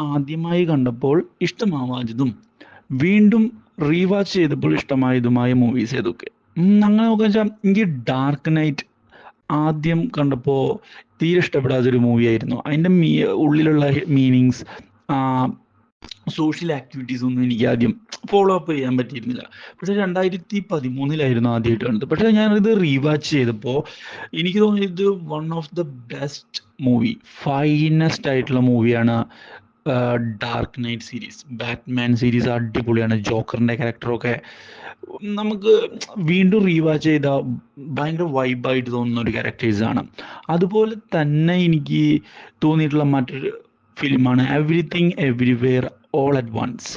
ആദ്യമായി കണ്ടപ്പോൾ ഇഷ്ടമാവാഞ്ഞതും വീണ്ടും റീവാച്ച് ചെയ്തപ്പോൾ ഇഷ്ടമായതുമായ മൂവീസ് ഏതൊക്കെ? അങ്ങനെ നോക്കുക വെച്ചാൽ എനിക്ക് ഡാർക്ക് നൈറ്റ് ആദ്യം കണ്ടപ്പോൾ തീരെ ഇഷ്ടപ്പെടാത്തൊരു മൂവിയായിരുന്നു. അതിൻ്റെ ഉള്ളിലുള്ള മീനിങ്സ്, സോഷ്യൽ ആക്ടിവിറ്റീസ് ഒന്നും എനിക്ക് ആദ്യം ഫോളോ അപ്പ് ചെയ്യാൻ പറ്റിയിരുന്നില്ല. പക്ഷേ 2013 ആദ്യമായിട്ട് കണ്ടത്. പക്ഷേ ഞാനിത് റീവാച്ച് ചെയ്തപ്പോൾ എനിക്ക് തോന്നിയത് one of the best movie, finest ആയിട്ടുള്ള മൂവിയാണ് dark night series. Batman series അടിപൊളിയാണ്. ജോക്കറിൻ്റെ ക്യാരക്ടറൊക്കെ നമുക്ക് വീണ്ടും റീവാച്ച് ചെയ്താൽ ഭയങ്കര വൈബായിട്ട് തോന്നുന്ന ഒരു ക്യാരക്ടേഴ്സാണ്. അതുപോലെ തന്നെ എനിക്ക് തോന്നിയിട്ടുള്ള മറ്റൊരു ഫിലിമാണ് everything everywhere all at once.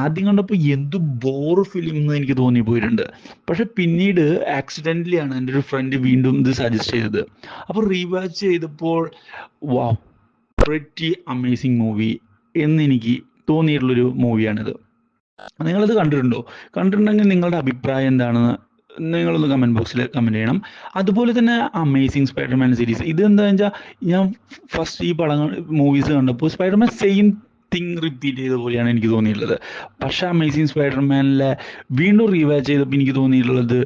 ആദ്യം കണ്ടപ്പോൾ എന്ത് ബോറ് ഫിലിം എന്ന് എനിക്ക് തോന്നിപ്പോയിട്ടുണ്ട്. പക്ഷെ പിന്നീട് ആക്സിഡൻ്റലി ആണ് എൻ്റെ ഒരു ഫ്രണ്ട് വീണ്ടും ഇത് സജസ്റ്റ് ചെയ്തത്. അപ്പോൾ റീവാച്ച് ചെയ്തപ്പോൾ വാവ്, പ്രിറ്റി അമേസിങ് മൂവി എന്നെനിക്ക് തോന്നിയിട്ടുള്ളൊരു മൂവിയാണിത്. നിങ്ങളിത് കണ്ടിട്ടുണ്ടോ? കണ്ടിട്ടുണ്ടെങ്കിൽ നിങ്ങളുടെ അഭിപ്രായം എന്താണെന്ന് നിങ്ങളൊന്ന് കമൻറ്റ് ബോക്സിൽ കമൻറ്റ് ചെയ്യണം. അതുപോലെ തന്നെ അമേസിങ് സ്പൈഡർമാൻ സീരീസ്, ഇതെന്താ വെച്ചാൽ ഞാൻ ഫസ്റ്റ് ഈ പടങ്ങൾ മൂവീസ് കണ്ടപ്പോൾ സ്പൈഡർമാൻ സെയിം തിങ് റിപ്പീറ്റ് ചെയ്ത പോലെയാണ് എനിക്ക് തോന്നിയിട്ടുള്ളത്. പക്ഷേ അമേസിങ് സ്പൈഡർമാനിലെ വീണ്ടും റീവാച്ച് ചെയ്തപ്പോൾ എനിക്ക് തോന്നിയിട്ടുള്ളത്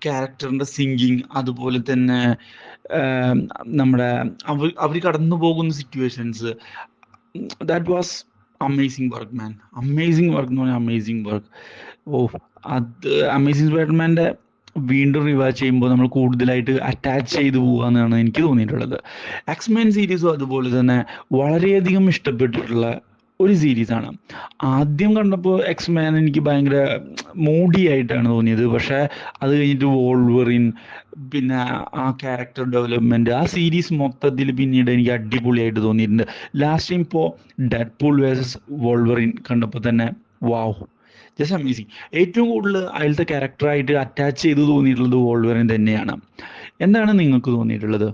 ക്യാരക്ടറിൻ്റെ സിങ്കിങ്, അതുപോലെ തന്നെ നമ്മുടെ അവർ കടന്നു പോകുന്ന situations, that was amazing work man. Amazing work എന്ന് പറഞ്ഞാൽ അമേസിങ് വർക്ക്. അത് അമേസിങ് സ്പൈഡർമാൻ്റെ വീണ്ടും റിവാച്ച് ചെയ്യുമ്പോൾ നമ്മൾ കൂടുതലായിട്ട് അറ്റാച്ച് ചെയ്തു പോകുക എന്നാണ് എനിക്ക് തോന്നിയിട്ടുള്ളത്. എക്സ്മെൻ സീരീസും അതുപോലെ തന്നെ വളരെയധികം ഇഷ്ടപ്പെട്ടിട്ടുള്ള ഒരു സീരീസാണ്. ആദ്യം കണ്ടപ്പോൾ എക്സ്മാൻ എനിക്ക് ഭയങ്കര മൂഡി ആയിട്ടാണ് തോന്നിയത്. പക്ഷേ അത് കഴിഞ്ഞിട്ട് വോൾവറിൻ, പിന്നെ ആ ക്യാരക്ടർ ഡെവലപ്മെൻറ്റ്, ആ സീരീസ് മൊത്തത്തിൽ പിന്നീട് എനിക്ക് അടിപൊളിയായിട്ട് തോന്നിയിട്ടുണ്ട്. ലാസ്റ്റ് ടൈം ഇപ്പോൾ ഡെഡ്പൂൾ വേഴ്സസ് വോൾവറിൻ കണ്ടപ്പോൾ തന്നെ വാവ്, ജസ്റ്റ് അമേസിങ്. ഏറ്റവും കൂടുതൽ അതിലത്തെ ക്യാരക്ടറായിട്ട് അറ്റാച്ച് ചെയ്ത് തോന്നിയിട്ടുള്ളത് വോൾവറിൻ തന്നെയാണ്. എന്താണ് നിങ്ങൾക്ക് തോന്നിയിട്ടുള്ളത്?